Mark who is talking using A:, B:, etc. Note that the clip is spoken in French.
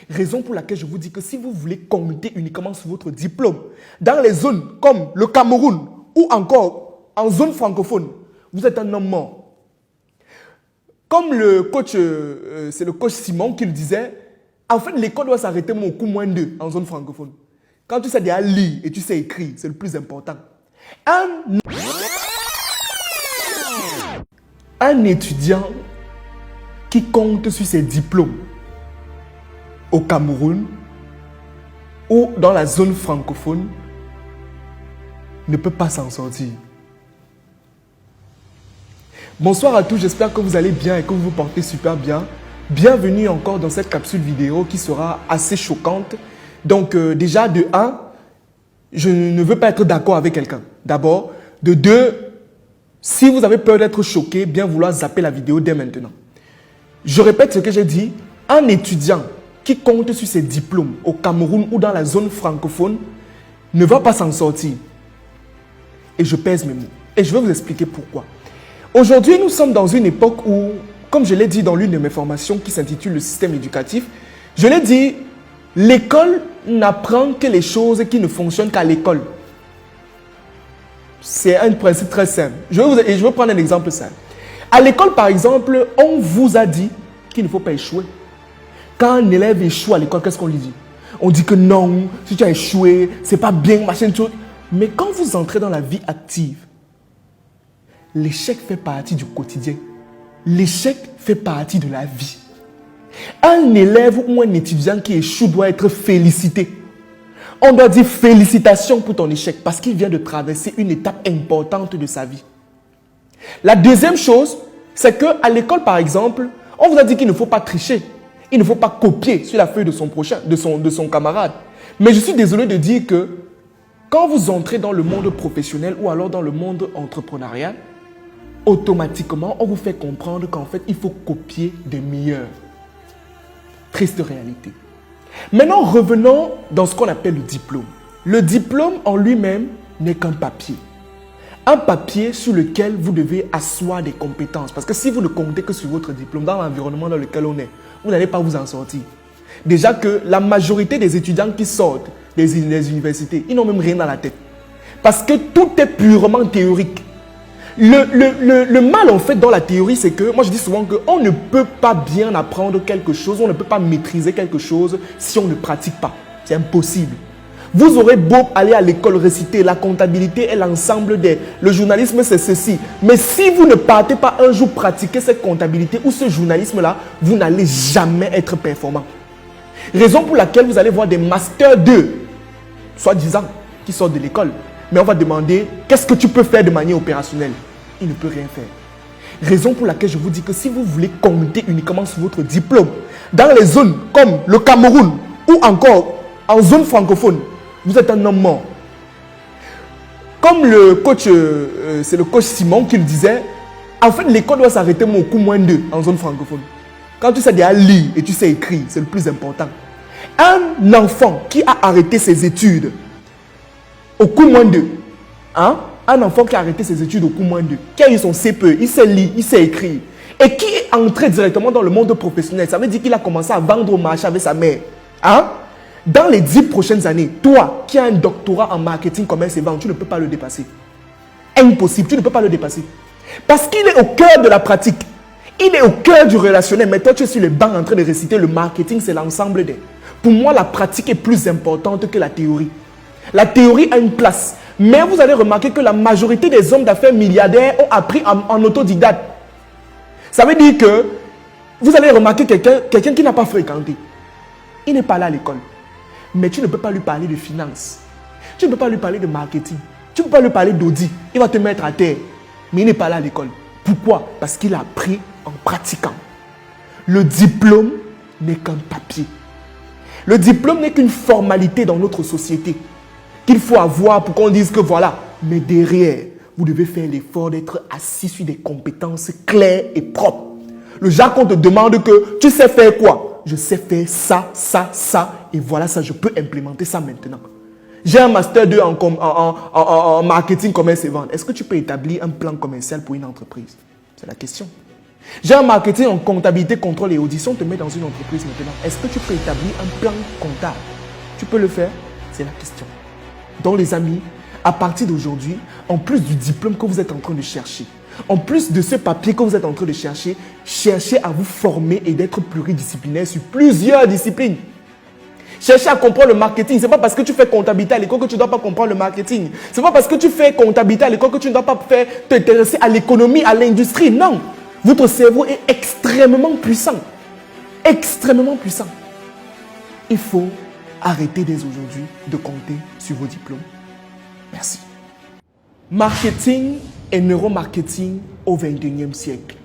A: Raison pour laquelle je vous dis que si vous voulez compter uniquement sur votre diplôme, dans les zones comme le Cameroun ou encore en zone francophone, vous êtes un homme mort. Comme le coach, c'est le coach Simon qui le disait, en fait l'école doit s'arrêter au coup moins 2 en zone francophone. Quand tu sais déjà lire et tu sais écrire, c'est le plus important. Un étudiant qui compte sur ses diplômes au Cameroun ou dans la zone francophone ne peut pas s'en sortir. Bonsoir à tous, j'espère que vous allez bien et que vous vous portez super bien. Bienvenue encore dans cette capsule vidéo qui sera assez choquante. Donc déjà de 1, je ne veux pas être d'accord avec quelqu'un. D'abord. De 2, si vous avez peur d'être choqué, bien vouloir zapper la vidéo dès maintenant. Je répète ce que j'ai dit. Un étudiant qui compte sur ses diplômes au Cameroun ou dans la zone francophone ne va pas s'en sortir. Et je pèse mes mots. Et je vais vous expliquer pourquoi. Aujourd'hui, nous sommes dans une époque où, comme je l'ai dit dans l'une de mes formations qui s'intitule le système éducatif, je l'ai dit, l'école n'apprend que les choses qui ne fonctionnent qu'à l'école. C'est un principe très simple. Je vais prendre un exemple simple. À l'école, par exemple, on vous a dit qu'il ne faut pas échouer. Quand un élève échoue à l'école, qu'est-ce qu'on lui dit? On dit que non, si tu as échoué, c'est pas bien, machin, chose. Mais quand vous entrez dans la vie active, l'échec fait partie du quotidien. L'échec fait partie de la vie. Un élève ou un étudiant qui échoue doit être félicité. On doit dire félicitations pour ton échec parce qu'il vient de traverser une étape importante de sa vie. La deuxième chose, c'est qu'à l'école, par exemple, on vous a dit qu'il ne faut pas tricher. Il ne faut pas copier sur la feuille de son prochain, de son camarade. Mais je suis désolé de dire que quand vous entrez dans le monde professionnel ou alors dans le monde entrepreneurial, automatiquement, on vous fait comprendre qu'en fait, il faut copier des meilleurs. Triste réalité. Maintenant, revenons dans ce qu'on appelle le diplôme. Le diplôme en lui-même n'est qu'un papier. Un papier sur lequel vous devez asseoir des compétences. Parce que si vous ne comptez que sur votre diplôme, dans l'environnement dans lequel on est, vous n'allez pas vous en sortir. Déjà que la majorité des étudiants qui sortent des universités, ils n'ont même rien dans la tête. Parce que tout est purement théorique. Le mal en fait dans la théorie, c'est que, moi je dis souvent qu'on ne peut pas bien apprendre quelque chose, on ne peut pas maîtriser quelque chose si on ne pratique pas. C'est impossible. Vous aurez beau aller à l'école réciter, la comptabilité est l'ensemble des... Le journalisme c'est ceci. Mais si vous ne partez pas un jour pratiquer cette comptabilité ou ce journalisme-là, vous n'allez jamais être performant. Raison pour laquelle vous allez voir des masters 2, soi-disant, qui sortent de l'école. Mais on va demander, qu'est-ce que tu peux faire de manière opérationnelle? Il ne peut rien faire. Raison pour laquelle je vous dis que si vous voulez compter uniquement sur votre diplôme, dans les zones comme le Cameroun ou encore en zone francophone, vous êtes un homme mort. Comme le coach, c'est le coach Simon qui le disait, en fait l'école doit s'arrêter au coup moins 2 en zone francophone. Quand tu sais déjà lire et tu sais écrire, c'est le plus important. Un enfant qui a arrêté ses études au coup moins 2, hein? Un enfant qui a arrêté ses études au coup moins 2, qui a eu son CPE, il sait lire, il sait écrire, et qui est entré directement dans le monde professionnel, ça veut dire qu'il a commencé à vendre au marché avec sa mère. Hein? Dans les 10 prochaines années, toi qui as un doctorat en marketing, commerce et vente, tu ne peux pas le dépasser. Impossible, tu ne peux pas le dépasser. Parce qu'il est au cœur de la pratique. Il est au cœur du relationnel. Mais toi, tu es sur les bancs en train de réciter le marketing, c'est l'ensemble des... Pour moi, la pratique est plus importante que la théorie. La théorie a une place. Mais vous allez remarquer que la majorité des hommes d'affaires milliardaires ont appris en autodidacte. Ça veut dire que vous allez remarquer quelqu'un qui n'a pas fréquenté. Il n'est pas là à l'école. Mais tu ne peux pas lui parler de finance. Tu ne peux pas lui parler de marketing. Tu ne peux pas lui parler d'audit. Il va te mettre à terre. Mais il n'est pas là à l'école. Pourquoi? Parce qu'il a appris en pratiquant. Le diplôme n'est qu'un papier. Le diplôme n'est qu'une formalité dans notre société qu'il faut avoir pour qu'on dise que voilà. Mais derrière, vous devez faire l'effort d'être assis sur des compétences claires et propres. Le genre qu'on te demande que tu sais faire quoi? Je sais faire ça, ça, ça. Et voilà ça, je peux implémenter ça maintenant. J'ai un master 2 en marketing, commerce et vente. Est-ce que tu peux établir un plan commercial pour une entreprise? C'est la question. J'ai un marketing en comptabilité, contrôle et audition. On te met dans une entreprise maintenant. Est-ce que tu peux établir un plan comptable? Tu peux le faire? C'est la question. Donc les amis, à partir d'aujourd'hui, en plus du diplôme que vous êtes en train de chercher, en plus de ce papier que vous êtes en train de chercher, cherchez à vous former et d'être pluridisciplinaire sur plusieurs disciplines. Cherchez à comprendre le marketing. Ce n'est pas parce que tu fais comptabilité à l'école que tu ne dois pas comprendre le marketing. Ce n'est pas parce que tu fais comptabilité à l'école que tu ne dois pas t'intéresser à l'économie, à l'industrie. Non. Votre cerveau est extrêmement puissant. Extrêmement puissant. Il faut arrêter dès aujourd'hui de compter sur vos diplômes. Merci. Marketing et neuromarketing au 21e siècle.